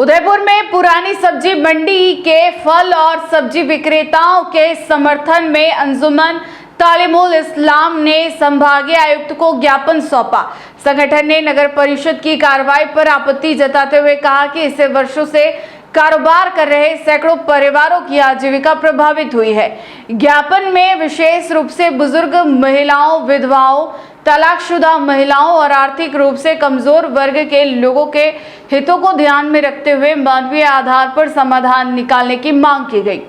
उदयपुर में पुरानी सब्जी मंडी के फल और सब्जी विक्रेताओं के समर्थन में अंजुमन तालीमुल इस्लाम ने संभागीय आयुक्त को ज्ञापन सौंपा। संगठन ने नगर परिषद की कार्रवाई पर आपत्ति जताते हुए कहा कि इससे वर्षों से कारोबार कर रहे सैकड़ों परिवारों की आजीविका प्रभावित हुई है। ज्ञापन में विशेष रूप से बुजुर्ग महिलाओं, विधवाओं, तलाकशुदा महिलाओं और आर्थिक रूप से कमजोर वर्ग के लोगों के हितों को ध्यान में रखते हुए मानवीय आधार पर समाधान निकालने की मांग की गई।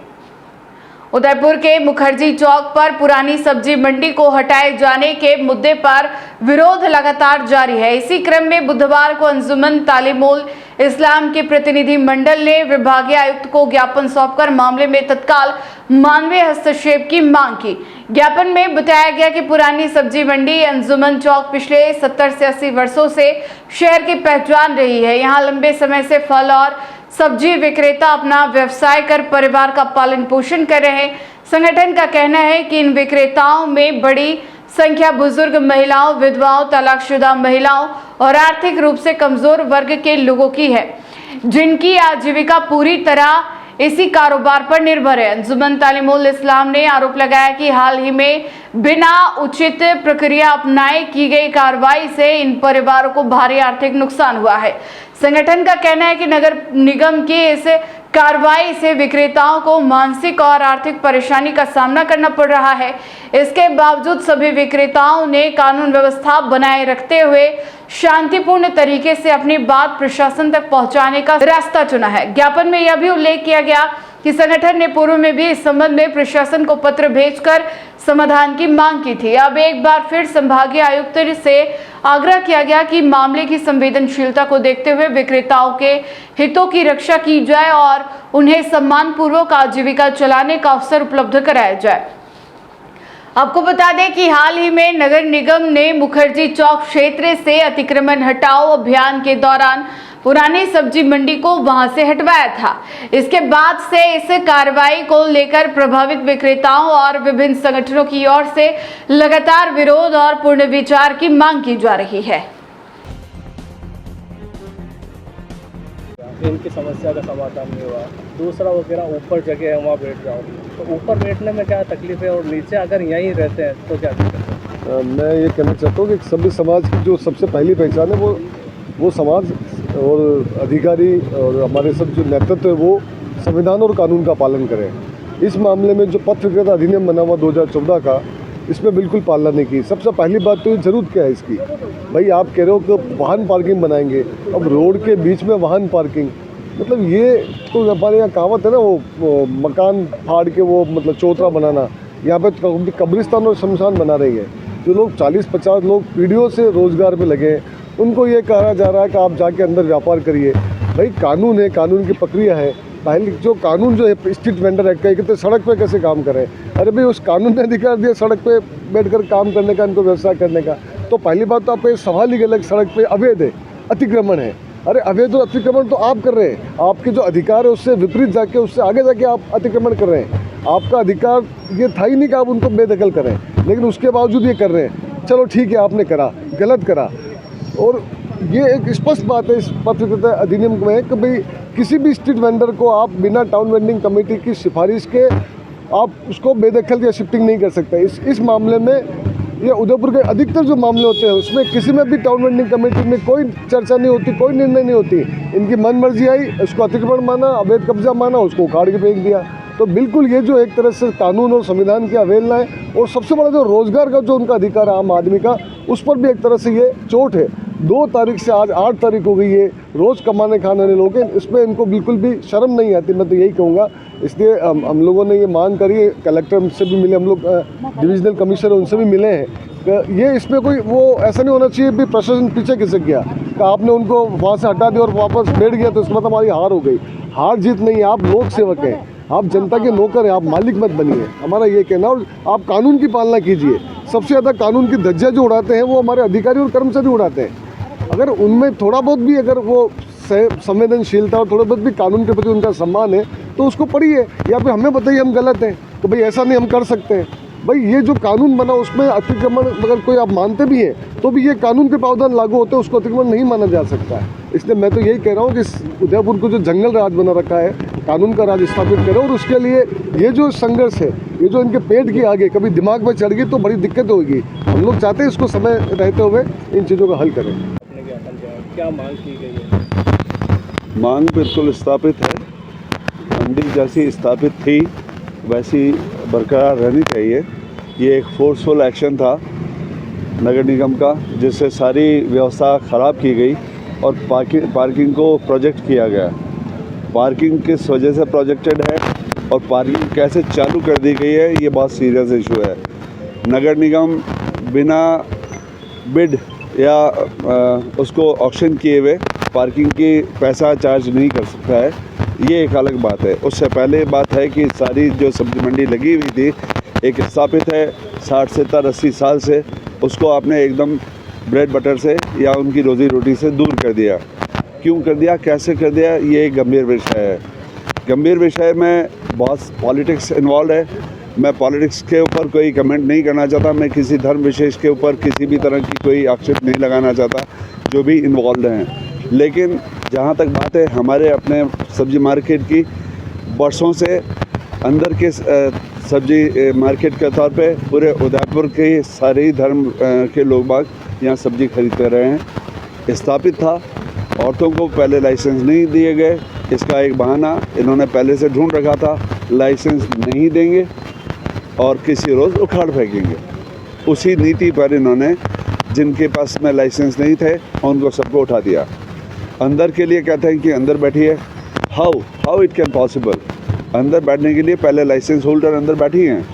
उदयपुर के मुखर्जी चौक पर पुरानी सब्जी मंडी को हटाए जाने के मुद्दे पर विरोध लगातार जारी है। इसी क्रम में बुधवार को अंजुमन तालीमुल इस्लाम के प्रतिनिधि मंडल ने विभागीय आयुक्त को ज्ञापन सौंपकर मामले में तत्काल मानवीय हस्तक्षेप की मांग की। ज्ञापन में बताया गया कि पुरानी सब्जी मंडी अंजुमन चौक पिछले 70 से 80 वर्षों से शहर की पहचान रही है। यहाँ लंबे समय से फल और सब्जी विक्रेता अपना व्यवसाय कर परिवार का पालन पोषण कर रहे हैं। संगठन का कहना है कि इन विक्रेताओं में बड़ी संख्या बुजुर्ग महिलाओं, विधवाओं, तलाकशुदा महिलाओं और आर्थिक रूप से कमजोर वर्ग के लोगों की है, जिनकी आजीविका पूरी तरह इसी कारोबार पर निर्भर है। अंजुमन तालीमुल इस्लाम ने आरोप लगाया कि हाल ही में बिना उचित प्रक्रिया अपनाए की गई कार्रवाई से इन परिवारों को भारी आर्थिक नुकसान हुआ है। संगठन का कहना है कि नगर निगम की इस कार्रवाई से विक्रेताओं को मानसिक और आर्थिक परेशानी का सामना करना पड़ रहा है। इसके बावजूद सभी विक्रेताओं ने कानून व्यवस्था बनाए रखते हुए शांतिपूर्ण तरीके से अपनी बात प्रशासन तक पहुंचाने का रास्ता चुना है। ज्ञापन में यह भी उल्लेख किया गया कि संगठन ने पूर्व में भी इस संबंध में प्रशासन को पत्र भेजकर समाधान की मांग की थी। अब एक बार फिर संभागीय आयुक्त से आग्रह किया गया कि मामले की संवेदनशीलता को देखते हुए विक्रेताओं के हितों की रक्षा की जाए और उन्हें सम्मानपूर्वक आजीविका चलाने का अवसर उपलब्ध कराया जाए। आपको बता दें कि हाल ही में नगर निगम ने मुखर्जी चौक क्षेत्र से अतिक्रमण हटाओ अभियान के दौरान पुरानी सब्जी मंडी को वहां से हटवाया था। इसके बाद से इस कार्रवाई को लेकर प्रभावित विक्रेताओं और विभिन्न संगठनों की ओर से लगातार विरोध और पुनर्विचार की मांग की जा रही है। इनकी समस्या का समाधान नहीं हुआ। दूसरा वो कह रहा ऊपर जगह है वहाँ बैठ जाओ, तो ऊपर बैठने में क्या तकलीफ है और नीचे अगर यहीं रहते हैं तो क्या दिक्कत है? मैं ये कहना चाहता हूँ कि सभ्य समाज की जो सबसे पहली पहचान है वो समाज और अधिकारी और हमारे सब जो नेतृत्व है वो संविधान और कानून का पालन करें। इस मामले में जो पथ विक्रेता अधिनियम बना हुआ 2014 का, इसमें बिल्कुल पालना नहीं की। सबसे पहली बात तो ये जरूरत क्या है इसकी, भाई आप कह रहे हो कि वाहन पार्किंग बनाएंगे, अब रोड के बीच में वाहन पार्किंग, मतलब ये तो हमारे यहाँ कहावत है ना, वो मकान फाड़ के वो मतलब चौतरा बनाना। यहाँ पे कब्रिस्तान और शमशान बना रही है। जो लोग 40-50 लोग पीढ़ियों से रोजगार में लगे हैं, उनको ये कहा जा रहा है कि आप जाके अंदर व्यापार करिए। भाई कानून है, कानून की प्रक्रिया है। पहले जो कानून जो है स्ट्रीट वेंडर एक्ट का, कहते सड़क पे कैसे काम करें। अरे भाई उस कानून ने अधिकार दिया सड़क पे बैठकर काम करने का, इनको व्यवसाय करने का। तो पहली बात तो आपका ये सवाल ही गलत, सड़क पे अवैध है, अतिक्रमण है। अरे अवैध और अतिक्रमण तो आप कर रहे हैं, आपके जो अधिकार है उससे विपरीत जाके, उससे आगे जाके आप अतिक्रमण कर रहे हैं। आपका अधिकार ये था ही नहीं कि आप उनको बेदखल करें, लेकिन उसके बावजूद ये कर रहे हैं। चलो ठीक है, आपने करा, गलत करा। और ये एक स्पष्ट बात है इस पथ विक्रेता अधिनियम में कि भाई किसी भी स्ट्रीट वेंडर को आप बिना टाउन वेंडिंग कमेटी की सिफारिश के आप उसको बेदखल या शिफ्टिंग नहीं कर सकते। इस मामले में ये उदयपुर के अधिकतर जो मामले होते हैं उसमें किसी में भी टाउन वेंडिंग कमेटी में कोई चर्चा नहीं होती, कोई निर्णय नहीं होती। इनकी मन मर्जी आई, उसको अतिक्रमण माना, अवैध कब्जा माना, उसको उखाड़ के फेंक दिया। तो बिल्कुल ये जो एक तरह से कानून और संविधान की अवहेलना है, और सबसे बड़ा जो रोजगार का जो उनका अधिकार है आम आदमी का, उस पर भी एक तरह से ये चोट है। 2 तारीख से आज 8 तारीख हो गई है, रोज़ कमाने खाने वाले लोग हैं, इसमें इनको बिल्कुल भी शर्म नहीं आती। मैं तो यही कहूँगा। इसलिए हम लोगों ने ये मांग करी है, कलेक्टर से भी मिले, हम लोग डिविजनल कमिश्नर उनसे भी मिले हैं। ये इसमें कोई वो ऐसा नहीं होना चाहिए भी प्रशासन पीछे खिसक गया कि आपने उनको वहाँ से हटा दिया और वापस बैठ गया तो इसमें तो हमारी हार हो गई। हार जीत नहीं है, आप लोक सेवक हैं, आप जनता के नौकर हैं, आप मालिक मत बनिए, हमारा ये कहना। और आप कानून की पालना कीजिए। सबसे ज़्यादा कानून की धज्जियाँ जो उड़ाते हैं वो हमारे अधिकारी और कर्मचारी उड़ाते हैं। अगर उनमें थोड़ा बहुत भी अगर वो संवेदनशीलता और थोड़ा बहुत भी कानून के प्रति उनका सम्मान है तो उसको पढ़िए, या फिर हमें बताइए हम गलत हैं तो भाई ऐसा नहीं हम कर सकते हैं। भाई ये जो कानून बना उसमें अतिक्रमण अगर कोई आप मानते भी हैं तो भी ये कानून के प्रावधान लागू होते हैं, उसको अतिक्रमण नहीं माना जा सकता है। इसलिए मैं तो यही कह रहा हूँ कि उदयपुर को जो जंगल राज बना रखा है, कानून का राज स्थापित करें, और उसके लिए ये जो संघर्ष है, ये जो इनके पेट की आगे कभी दिमाग में चढ़ गई तो बड़ी दिक्कत होगी। हम लोग चाहते हैं इसको समय रहते हुए इन चीज़ों का हल करें। अपने ज्ञापन क्या मांग की गई है? मांग बिल्कुल स्थापित है, मंडी जैसी स्थापित थी वैसी बरकरार रहनी चाहिए। ये एक फोर्सफुल एक्शन था नगर निगम का, जिससे सारी व्यवस्था ख़राब की गई और पार्किंग को प्रोजेक्ट किया गया। पार्किंग किस वजह से प्रोजेक्टेड है और पार्किंग कैसे चालू कर दी गई है, ये बहुत सीरियस इशू है। नगर निगम बिना बिड या उसको ऑक्शन किए हुए पार्किंग की पैसा चार्ज नहीं कर सकता है, ये एक अलग बात है। उससे पहले बात है कि सारी जो सब्जी मंडी लगी हुई थी, एक स्थापित है 60 से 80 साल से, उसको आपने एकदम ब्रेड बटर से या उनकी रोज़ी रोटी से दूर कर दिया। क्यों कर दिया, कैसे कर दिया, ये एक गंभीर विषय है। गंभीर विषय में बहुत पॉलिटिक्स इन्वॉल्व है। मैं पॉलिटिक्स के ऊपर कोई कमेंट नहीं करना चाहता, मैं किसी धर्म विशेष के ऊपर किसी भी तरह की कोई आक्षेप नहीं लगाना चाहता, जो भी इन्वॉल्व हैं। लेकिन जहाँ तक बात है हमारे अपने सब्जी मार्केट की, बरसों से अंदर के सब्जी मार्केट के तौर पे पूरे उदयपुर के सारे ही धर्म के लोग बाग यहाँ सब्जी खरीदते रहे हैं। स्थापित था, औरतों को पहले लाइसेंस नहीं दिए गए, इसका एक बहाना इन्होंने पहले से ढूंढ रखा था, लाइसेंस नहीं देंगे और किसी रोज़ उखाड़ फेंकेंगे। उसी नीति पर इन्होंने जिनके पास में लाइसेंस नहीं थे उनको सबको उठा दिया। अंदर के लिए कहते हैं कि अंदर बैठिए, हाउ इट कैन पॉसिबल। अंदर बैठने के लिए पहले लाइसेंस होल्डर अंदर बैठी हैं,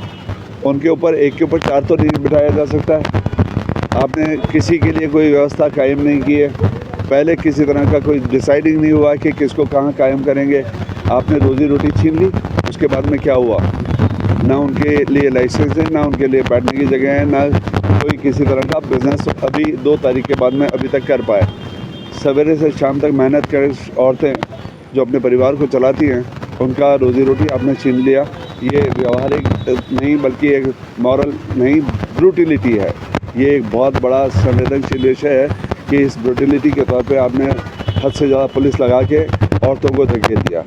उनके ऊपर एक के ऊपर 4 तो नहीं बिठाया जा सकता है। आपने किसी के लिए कोई व्यवस्था कायम नहीं की है, पहले किसी तरह का कोई डिसाइडिंग नहीं हुआ कि किसको कहाँ कायम करेंगे। आपने रोज़ी रोटी छीन ली, उसके बाद में क्या हुआ, ना उनके लिए लाइसेंस है, ना उनके लिए बैठने की जगह है, ना कोई किसी तरह का बिज़नेस अभी 2 तारीख के बाद में अभी तक कर पाए। सवेरे से शाम तक मेहनत कर औरतें जो अपने परिवार को चलाती हैं, उनका रोज़ी रोटी आपने छीन लिया। ये व्यवहारिक नहीं बल्कि एक मॉरल नहीं, ब्रूटिलिटी है। ये एक बहुत बड़ा संवेदनशील विषय है कि इस ब्रूटिलिटी के तौर पे आपने हद से ज़्यादा पुलिस लगा के औरतों को धकेल दिया।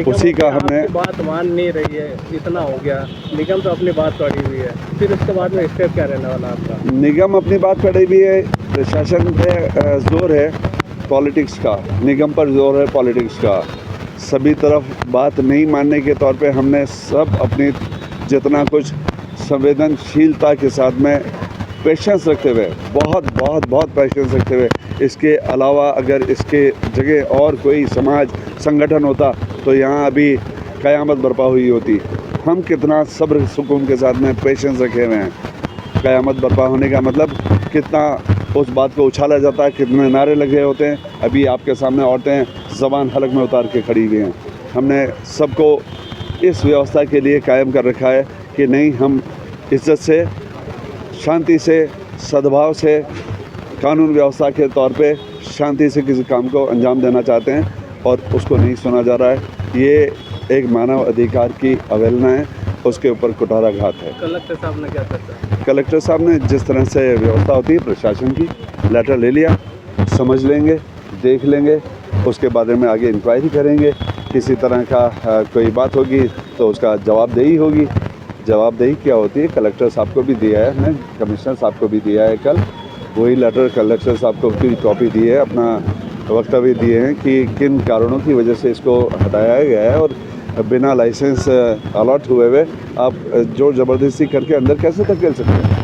उसी का हमने बात मान नहीं रही है, इतना हो गया, निगम तो अपनी बात पड़ी हुई है, फिर उसके बाद में स्टेप क्या रहने वाला आपका? निगम अपनी बात पड़ी हुई है, प्रशासन पे जोर है पॉलिटिक्स का, निगम पर जोर है पॉलिटिक्स का। सभी तरफ बात नहीं मानने के तौर पे हमने सब अपनी जितना कुछ संवेदनशीलता के साथ में पेशेंस रखते हुए, बहुत पेशेंस रखते हुए, इसके अलावा अगर इसके जगह और कोई समाज संगठन होता तो यहाँ अभी क़यामत बर्पा हुई होती। हम कितना सब्र सुकून के साथ में पेशेंस रखे हुए हैं। क़यामत बर्पा होने का मतलब कितना उस बात को उछाला जाता है, कितने नारे लगे होते हैं। अभी आपके सामने औरतें ज़बान हलक में उतार के खड़ी हुई हैं। हमने सबको इस व्यवस्था के लिए कायम कर रखा है कि नहीं, हम इज़्ज़त से, शांति से, सद्भाव से, कानून व्यवस्था के तौर पे शांति से किसी काम को अंजाम देना चाहते हैं और उसको नहीं सुना जा रहा है। ये एक मानव अधिकार की अवहेलना है, उसके ऊपर कुठारा घात है। कलेक्टर साहब ने क्या करता? कलेक्टर साहब ने जिस तरह से व्यवस्था होती है प्रशासन की, लेटर ले लिया, समझ लेंगे, देख लेंगे, उसके बारे में आगे इंक्वायरी करेंगे। किसी तरह का कोई बात होगी तो उसका जवाबदेही होगी। जवाबदेही क्या होती है, कलेक्टर साहब को भी दिया है हमने, कमिश्नर साहब को भी दिया है। कल वही लेटर कलेक्टर साहब को भी कॉपी दी है, अपना वक्तव्य दिए हैं कि किन कारणों की वजह से इसको हटाया गया है और बिना लाइसेंस अलॉट हुए आप जोर ज़बरदस्ती करके अंदर कैसे धकेल सकते हैं।